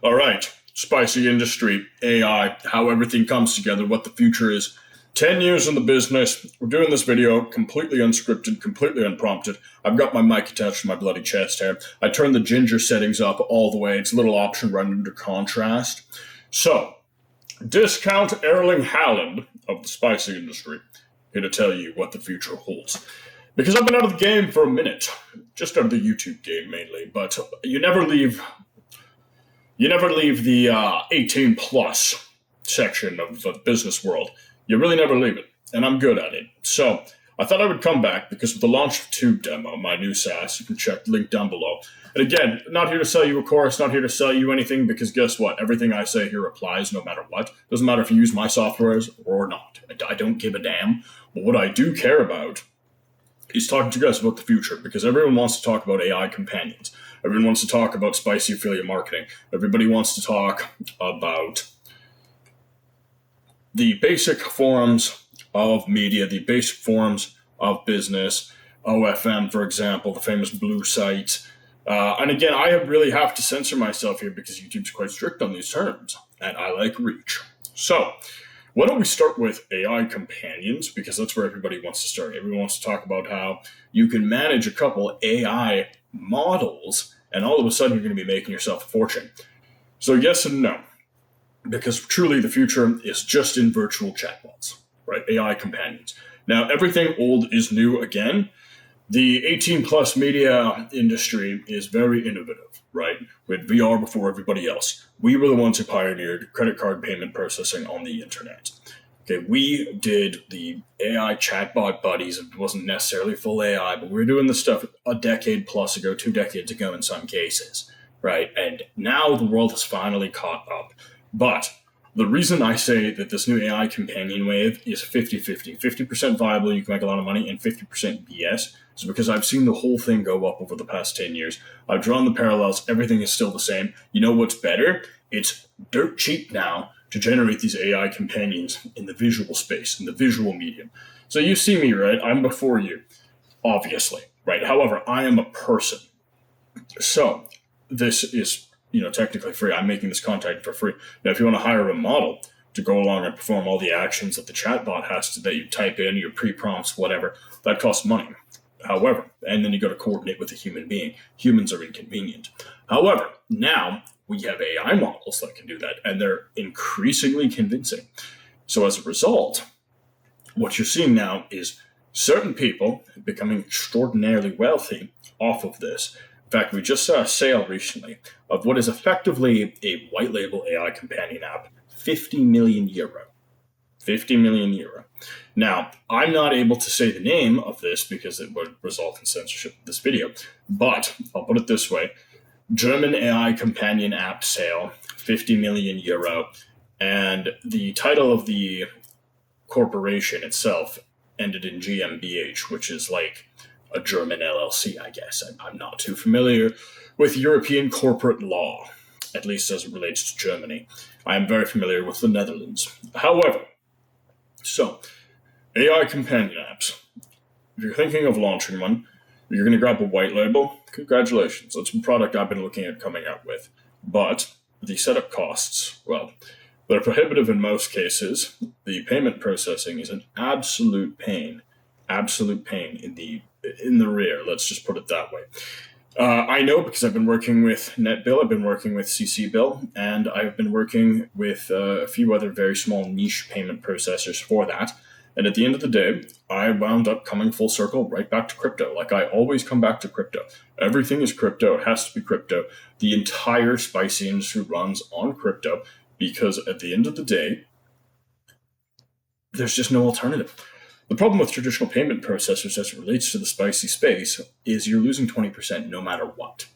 All right, spicy industry, AI, how everything comes together, what the future is. 10 years in the business. We're doing this video completely unscripted, completely unprompted. I've got my mic attached to my bloody chest here. I turned the ginger settings up all the way. It's a little option right under contrast. So, discount Erling Haaland of the spicy industry. Here to tell you what the future holds. Because I've been out of the game for a minute. Just out of the YouTube game mainly. But you never leave the 18 plus section of the business world. You really never leave it, and I'm good at it. So I thought I would come back because with the launch of Tube Demo, my new SaaS, you can check the link down below. And again, not here to sell you a course, not here to sell you anything, because guess what? Everything I say here applies no matter what. Doesn't matter if you use my softwares or not. I don't give a damn. But what I do care about is talking to you guys about the future, because everyone wants to talk about AI companions. Everyone wants to talk about spicy affiliate marketing. Everybody wants to talk about the basic forms of media, the basic forms of business, OFM, for example, the famous blue site. And again, I really have to censor myself here because YouTube's quite strict on these terms, and I like reach. So, why don't we start with AI companions, because that's where everybody wants to start. Everyone wants to talk about how you can manage a couple AI models, and all of a sudden you're going to be making yourself a fortune. So yes and no. Because truly the future is just in virtual chatbots, right? AI companions. Now, everything old is new again. The 18 plus media industry is very innovative, right? With VR before everybody else. We were the ones who pioneered credit card payment processing on the internet. Okay, we did the AI chatbot buddies. It wasn't necessarily full AI, but we were doing this stuff a decade plus ago, 2 decades ago in some cases, right? And now the world has finally caught up. But the reason I say that this new AI companion wave is 50-50, 50% viable, you can make a lot of money, and 50% BS, is because I've seen the whole thing go up over the past 10 years. I've drawn the parallels. Everything is still the same. You know what's better? It's dirt cheap now to generate these AI companions in the visual space, in the visual medium. So you see me, right? I'm before you, obviously, right? However, I am a person. So this is technically free. I'm making this content for free. Now, if you want to hire a model to go along and perform all the actions that the chatbot has to, that you type in, your pre-prompts, whatever, that costs money. However, and then you got to coordinate with a human being. Humans are inconvenient. However, now we have AI models that can do that, and they're increasingly convincing. So as a result, what you're seeing now is certain people becoming extraordinarily wealthy off of this. In fact, we just saw a sale recently of what is effectively a white label AI companion app, 50 million euro. 50 million euro. Now, I'm not able to say the name of this because it would result in censorship of this video, but I'll put it this way. German AI companion app sale, 50 million euro, and the title of the corporation itself ended in GmbH, which is like a German LLC, I guess. I'm not too familiar with European corporate law, at least as it relates to Germany. I am very familiar with the Netherlands. However, so AI companion apps. If you're thinking of launching one, you're going to grab a white label. Congratulations. That's a product I've been looking at coming out with. But the setup costs, well, they're prohibitive in most cases. The payment processing is an absolute pain in the rear. Let's just put it that way. I know because I've been working with NetBill, I've been working with CCBill, and I've been working with a few other very small niche payment processors for that. And at the end of the day, I wound up coming full circle right back to crypto. Like I always come back to crypto. Everything is crypto. It has to be crypto. The entire spicy industry runs on crypto because at the end of the day, there's just no alternative. The problem with traditional payment processors as it relates to the spicy space is you're losing 20% no matter what.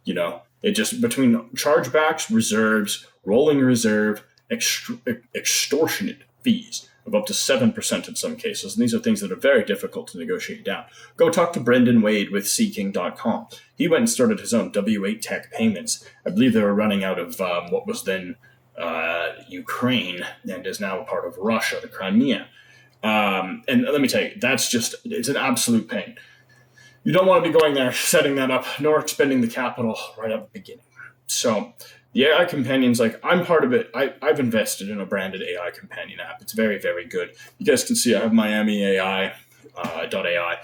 It just, between chargebacks, reserves, rolling reserve, extortionate fees of up to 7% in some cases. And these are things that are very difficult to negotiate down. Go talk to Brendan Wade with Seeking.com. He went and started his own W8 Tech Payments. I believe they were running out of what was then Ukraine and is now a part of Russia, the Crimea. And let me tell you, it's an absolute pain. You don't want to be going there, setting that up, nor expending the capital right at the beginning. So the AI companions, like I'm part of it. I've invested in a branded AI companion app. It's very, very good. You guys can see I have Miami AI, .ai,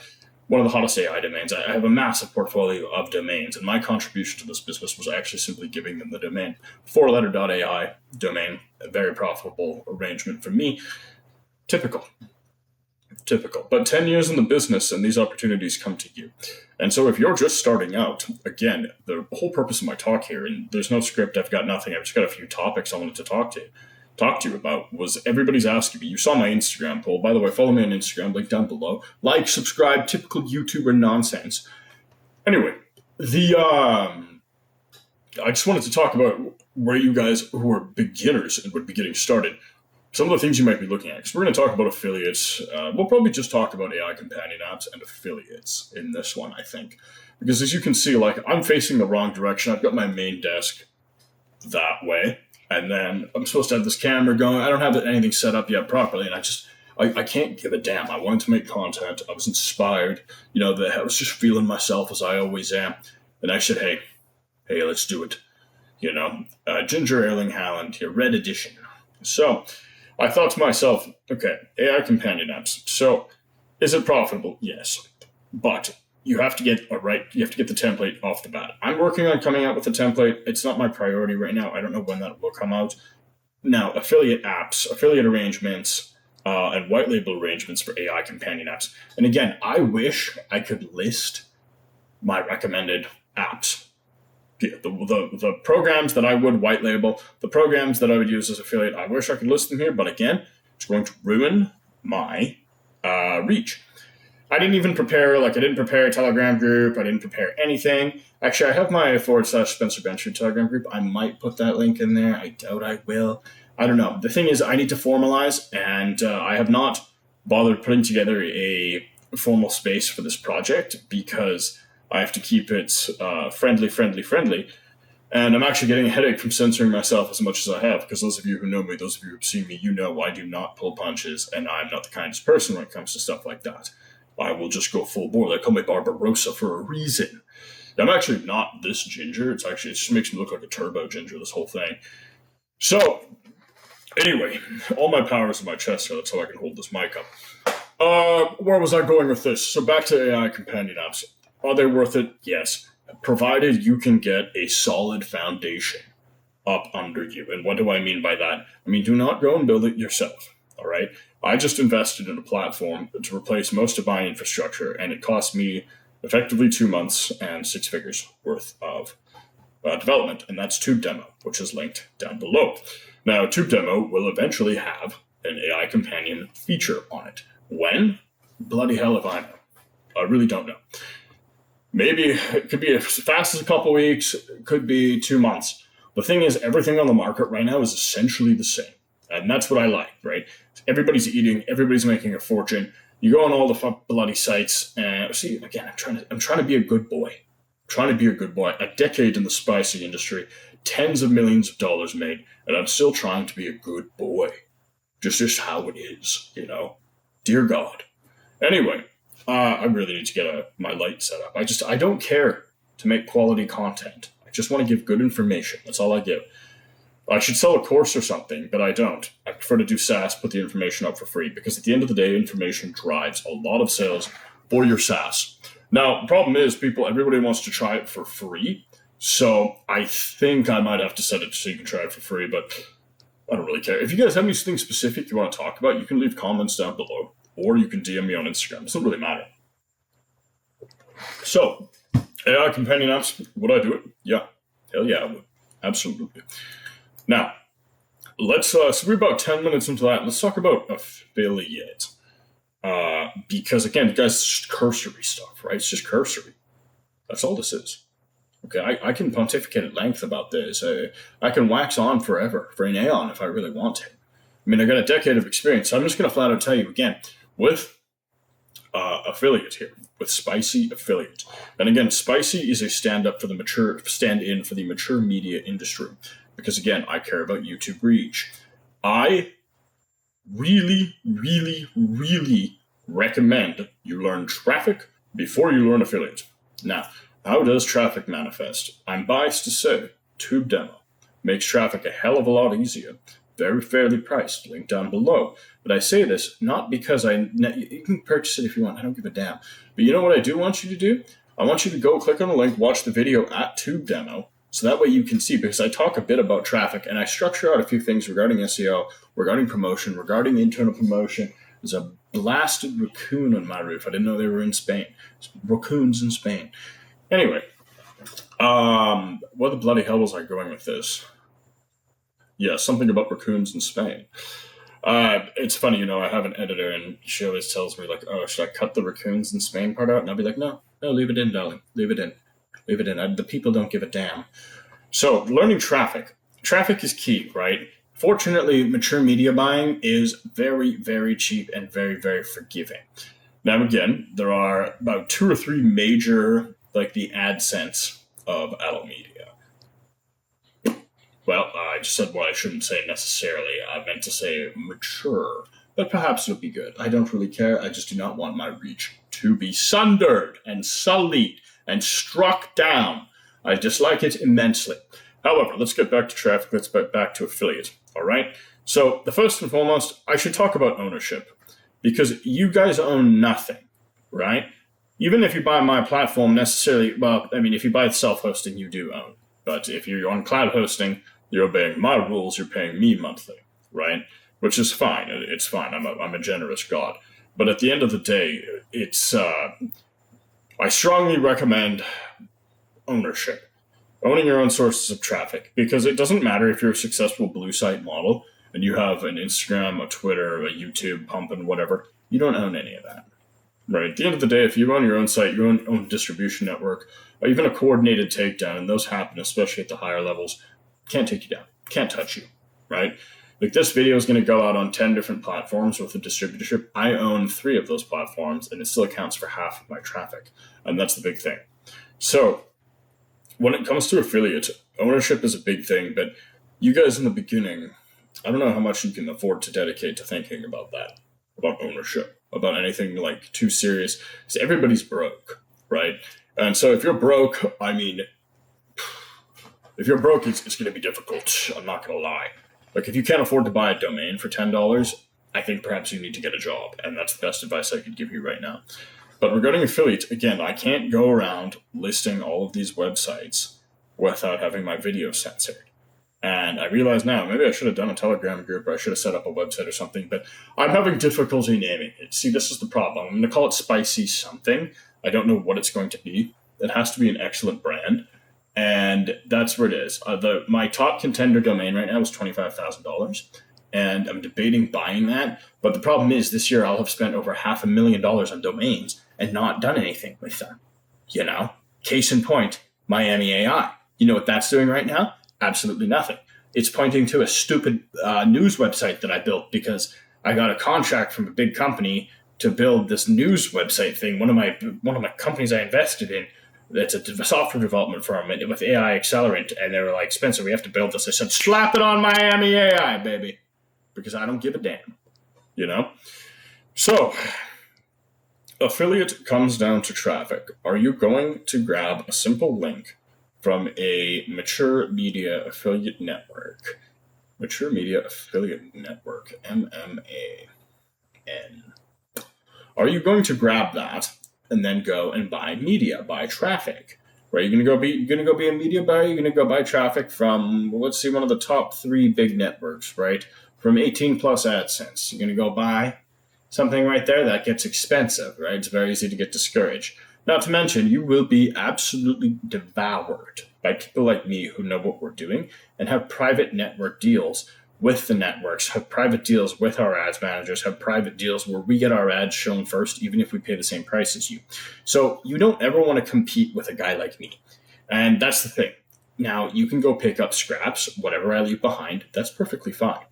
one of the hottest AI domains. I have a massive portfolio of domains, and my contribution to this business was actually simply giving them the domain. Four-letter .ai domain, a very profitable arrangement for me. Typical. But 10 years in the business and these opportunities come to you. And so if you're just starting out, again, the whole purpose of my talk here, and there's no script, I've got nothing, I've just got a few topics I wanted to talk to you about, was everybody's asking me. You saw my Instagram poll. By the way, follow me on Instagram, link down below. Like, subscribe, typical YouTuber nonsense. Anyway, I just wanted to talk about where you guys who are beginners and would be getting started, some of the things you might be looking at. Because we're going to talk about affiliates. We'll probably just talk about AI companion apps and affiliates in this one, I think. Because as you can see, like, I'm facing the wrong direction. I've got my main desk that way. And then I'm supposed to have this camera going. I don't have anything set up yet properly. And I can't give a damn. I wanted to make content. I was inspired. I was just feeling myself as I always am. And I said, hey, let's do it. Ginger Ale Howland here, Red Edition. So I thought to myself, okay, AI companion apps. So is it profitable? Yes. But you have to get you have to get the template off the bat. I'm working on coming out with a template. It's not my priority right now. I don't know when that will come out. Now, affiliate apps, affiliate arrangements, and white label arrangements for AI companion apps. And again, I wish I could list my recommended apps. The programs that I would white label, the programs that I would use as affiliate, I wish I could list them here, but again, it's going to ruin my reach. I didn't even prepare, I didn't prepare a Telegram group, I didn't prepare anything. Actually, I have my /Spencer Bencher Telegram group. I might put that link in there. I doubt I will. I don't know. The thing is, I need to formalize, and I have not bothered putting together a formal space for this project because I have to keep it friendly. And I'm actually getting a headache from censoring myself as much as I have, because those of you who know me, those of you who have seen me, I do not pull punches, and I'm not the kindest person when it comes to stuff like that. I will just go full bore. They call me Barbarossa for a reason. I'm actually not this ginger. It just makes me look like a turbo ginger, this whole thing. So, anyway, all my powers in my chest here. That's how I can hold this mic up. Where was I going with this? So back to AI companion apps. Are they worth it? Yes. Provided you can get a solid foundation up under you. And what do I mean by that? I mean, do not go and build it yourself. All right? I just invested in a platform to replace most of my infrastructure, and it cost me effectively 2 months and 6 figures worth of development. And that's TubeDemo, which is linked down below. Now, TubeDemo will eventually have an AI companion feature on it. When? Bloody hell if I know. I really don't know. Maybe it could be as fast as a couple weeks, it could be 2 months. The thing is, everything on the market right now is essentially the same. And that's what I like, right? Everybody's eating, everybody's making a fortune. You go on all the bloody sites, and see, again, I'm trying to be a good boy. A decade in the spicy industry, tens of millions of dollars made, and I'm still trying to be a good boy. Just how it is, Dear God. Anyway, I really need to get my light set up. I don't care to make quality content. I just want to give good information. That's all I give. I should sell a course or something, but I don't. I prefer to do SaaS, put the information up for free, because at the end of the day, information drives a lot of sales for your SaaS. Now, the problem is everybody wants to try it for free. So I think I might have to set it so you can try it for free, but I don't really care. If you guys have anything specific you want to talk about, you can leave comments down below, or you can DM me on Instagram. It doesn't really matter. So, AI companion apps, would I do it? Yeah. Hell yeah, I would. Absolutely. Now, so we're about 10 minutes into that. Let's talk about affiliate. Because, again, guys, it's just cursory stuff, right? It's just cursory. That's all this is. Okay, I can pontificate at length about this. I can wax on forever, for an aeon, if I really want to. I mean, I got a decade of experience, so I'm just going to flat out tell you again, with affiliate here, with Spicy Affiliate. And again, Spicy is a stand-in for the mature media industry. Because again, I care about YouTube reach. I really, really, really recommend you learn traffic before you learn affiliate. Now, how does traffic manifest? I'm biased to say Tube Demo. Makes traffic a hell of a lot easier. Very fairly priced. Link down below. But I say this not because you can purchase it if you want. I don't give a damn. But you know what I do want you to do? I want you to go click on the link, watch the video at Tube Demo, so that way you can see, because I talk a bit about traffic and I structure out a few things regarding SEO, regarding promotion, regarding internal promotion. There's a blasted raccoon on my roof. I didn't know they were in Spain. There's raccoons in Spain. Anyway, what the bloody hell was I going with this? Yeah, something about raccoons in Spain. It's funny, I have an editor and she always tells me, like, oh, should I cut the raccoons in Spain part out? And I'll be like, no, leave it in, darling. Leave it in. The people don't give a damn. So, learning traffic. Traffic is key, right? Fortunately, mature media buying is very, very cheap and very, very forgiving. Now, again, there are about 2 or 3 major, like the AdSense of adult media. Well, I just said what I shouldn't say necessarily. I meant to say mature, but perhaps it'll be good. I don't really care. I just do not want my reach to be sundered and sullied and struck down. I dislike it immensely. However, let's get back to traffic. Let's get back to affiliate. All right. So the first and foremost, I should talk about ownership, because you guys own nothing, right? Even if you buy my platform necessarily, if you buy self-hosting, you do own. But if you're on cloud hosting, you're obeying my rules. You're paying me monthly, right? Which is fine. It's fine. I'm a generous God. But at the end of the day, it's I strongly recommend ownership. Owning your own sources of traffic, because it doesn't matter if you're a successful blue site model and you have an Instagram, a Twitter, a YouTube pumping, whatever. You don't own any of that, right? At the end of the day, if you own your own site, your own distribution network, or even a coordinated takedown, and those happen especially at the higher levels, can't take you down, can't touch you, right? Like, this video is going to go out on 10 different platforms with a distributorship. I own 3 of those platforms, and it still accounts for half of my traffic, and that's the big thing. So when it comes to affiliate, ownership is a big thing, but you guys in the beginning, I don't know how much you can afford to dedicate to thinking about that, about ownership, about anything like too serious. Because everybody's broke, right? And so if you're broke, it's going to be difficult. I'm not going to lie. Like, if you can't afford to buy a domain for $10, I think perhaps you need to get a job. And that's the best advice I could give you right now. But regarding affiliates, again, I can't go around listing all of these websites without having my video censored. And I realize now, maybe I should have done a Telegram group, or I should have set up a website or something, but I'm having difficulty naming it. See, this is the problem. I'm going to call it Spicy something. I don't know what it's going to be. It has to be an excellent brand. And that's where it is. My top contender domain right now is $25,000. And I'm debating buying that. But the problem is, this year I'll have spent over $500,000 on domains and not done anything with them. Case in point, Miami AI. You know what that's doing right now? Absolutely nothing. It's pointing to a stupid news website that I built because I got a contract from a big company to build this news website thing. One of my companies I invested in, it's a software development firm with AI Accelerant, and they were like, Spencer, we have to build this. I said, slap it on Miami AI, baby, because I don't give a damn, So, affiliate comes down to traffic. Are you going to grab a simple link from a mature media affiliate network? Mature Media Affiliate Network, MMAN. Are you going to grab that and then go and buy media, buy traffic? Right? You're gonna go be a media buyer. You're gonna go buy traffic from, let's see, one of the top 3 big networks, right? From 18 plus AdSense. You're gonna go buy something right there that gets expensive, right? It's very easy to get discouraged. Not to mention, you will be absolutely devoured by people like me who know what we're doing and have private network deals with the networks, have private deals with our ads managers, have private deals where we get our ads shown first, even if we pay the same price as you. So you don't ever want to compete with a guy like me. And that's the thing. Now, you can go pick up scraps, whatever I leave behind. That's perfectly fine,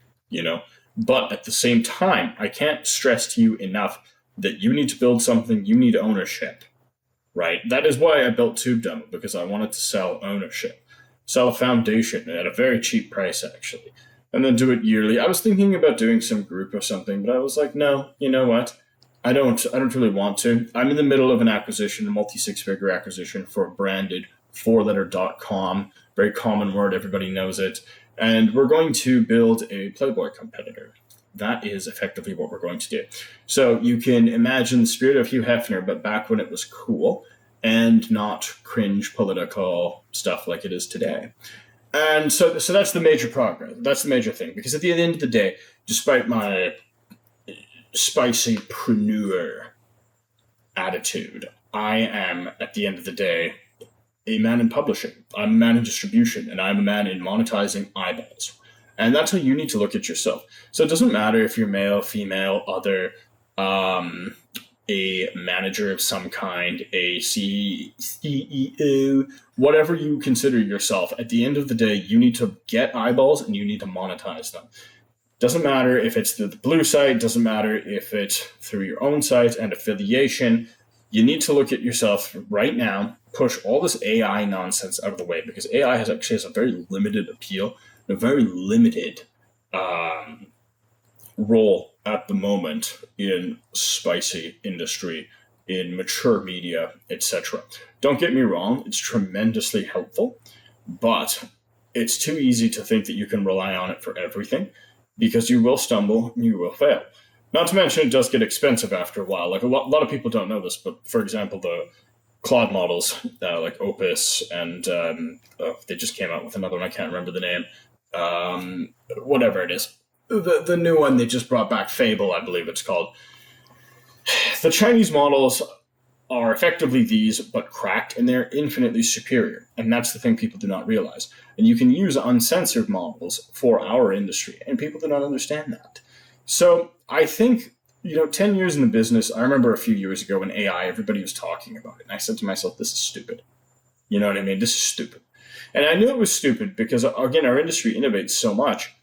But at the same time, I can't stress to you enough that you need to build something, you need ownership, right? That is why I built Tube Demo, because I wanted to sell ownership, sell a foundation at a very cheap price, actually, and then do it yearly. I was thinking about doing some group or something, but I was like, no, you know what? I don't really want to. I'm in the middle of an acquisition, a multi-6-figure acquisition for a branded 4-letter .com very common word. Everybody knows it. And we're going to build a Playboy competitor. That is effectively what we're going to do. So you can imagine the spirit of Hugh Hefner, but back when it was cool and not cringe political stuff like it is today. And so that's the major progress. That's the major thing. Because at the end of the day, despite my spicypreneur attitude, I am, at the end of the day, a man in publishing. I'm a man in distribution, and I'm a man in monetizing eyeballs. And that's how you need to look at yourself. So it doesn't matter if you're male, female, other, a manager of some kind, a CEO, whatever you consider yourself. At the end of the day, you need to get eyeballs and you need to monetize them. Doesn't matter if it's through the blue site, doesn't matter if it's through your own site and affiliation. You need to look at yourself right now, push all this AI nonsense out of the way, because AI has a very limited appeal, a very limited role at the moment in spicy industry, in mature media, etc. Don't get me wrong, it's tremendously helpful, but it's too easy to think that you can rely on it for everything, because you will stumble and you will fail. Not to mention, it does get expensive after a while. Like a lot of people don't know this, but for example, the Claude models, like Opus, and they just came out with another one. I can't remember the name. Whatever it is. The new one they just brought back, Fable, I believe it's called. The Chinese models are effectively these, but cracked, and they're infinitely superior. And that's the thing people do not realize. And you can use uncensored models for our industry, and people do not understand that. So I think, 10 years in the business, I remember a few years ago when AI, everybody was talking about it. And I said to myself, this is stupid. You know what I mean? This is stupid. And I knew it was stupid because, again, our industry innovates so much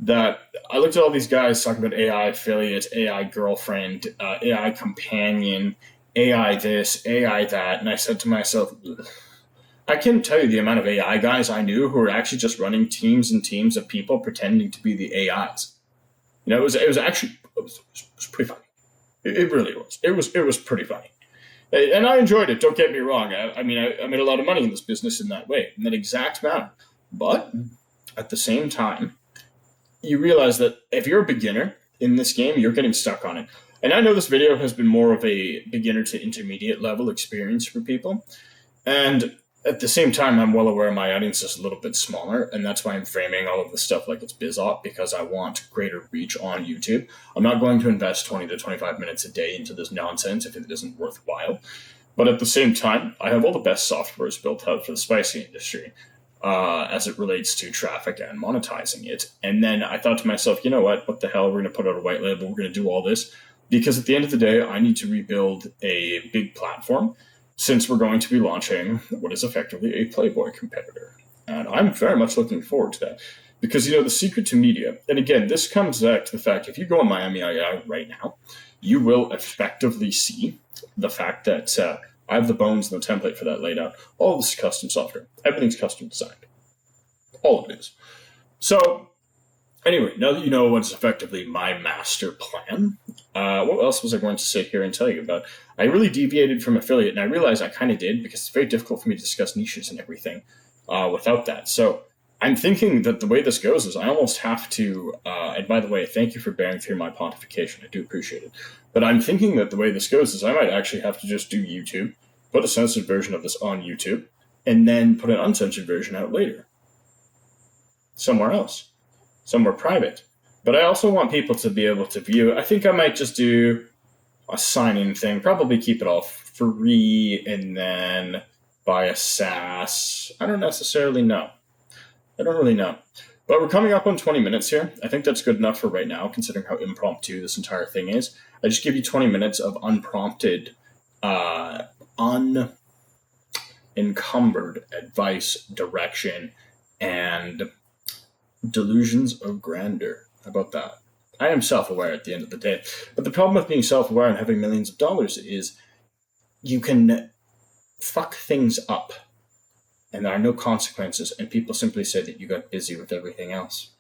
that I looked at all these guys talking about AI affiliate, AI girlfriend, AI companion, AI this, AI that. And I said to myself, ugh. I can't tell you the amount of AI guys I knew who were actually just running teams and teams of people pretending to be the AIs. It was pretty funny. It really was. It was pretty funny. And I enjoyed it, don't get me wrong. I made a lot of money in this business in that way, in that exact manner. But at the same time, you realize that if you're a beginner in this game, you're getting stuck on it. And I know this video has been more of a beginner to intermediate level experience for people. And at the same time, I'm well aware my audience is a little bit smaller, and that's why I'm framing all of this stuff like it's BizOp, because I want greater reach on YouTube. I'm not going to invest 20 to 25 minutes a day into this nonsense if it isn't worthwhile. But at the same time, I have all the best softwares built out for the spicy industry as it relates to traffic and monetizing it. And then I thought to myself, you know what the hell, we're going to put out a white label, we're going to do all this. Because at the end of the day, I need to rebuild a big platform, since we're going to be launching what is effectively a Playboy competitor. And I'm very much looking forward to that. Because, the secret to media, and again, this comes back to the fact, if you go on Miami AI right now, you will effectively see the fact that I have the bones and the template for that laid out. All of this is custom software. Everything's custom designed. All of it is. So, anyway, now that you know what's effectively my master plan, what else was I going to sit here and tell you about? I really deviated from affiliate, and I realized I kind of did because it's very difficult for me to discuss niches and everything without that. So I'm thinking that the way this goes is I almost have to, and by the way, thank you for bearing through my pontification. I do appreciate it. But I'm thinking that the way this goes is I might actually have to just do YouTube, put a censored version of this on YouTube, and then put an uncensored version out later. Somewhere else. Somewhere private. But I also want people to be able to view. I think I might just do a sign-in thing, probably keep it all free, and then buy a SaaS. I don't necessarily know. I don't really know. But we're coming up on 20 minutes here. I think that's good enough for right now, considering how impromptu this entire thing is. I just give you 20 minutes of unprompted, unencumbered advice, direction, and delusions of grandeur. How about that? I am self-aware at the end of the day. But the problem with being self-aware and having millions of dollars is you can fuck things up and there are no consequences, and people simply say that you got busy with everything else.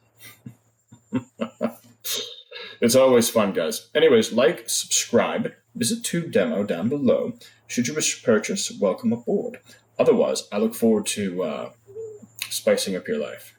It's always fun, guys. Anyways, like, subscribe, visit TubeDemo down below. Should you wish to purchase, welcome aboard. Otherwise, I look forward to spicing up your life.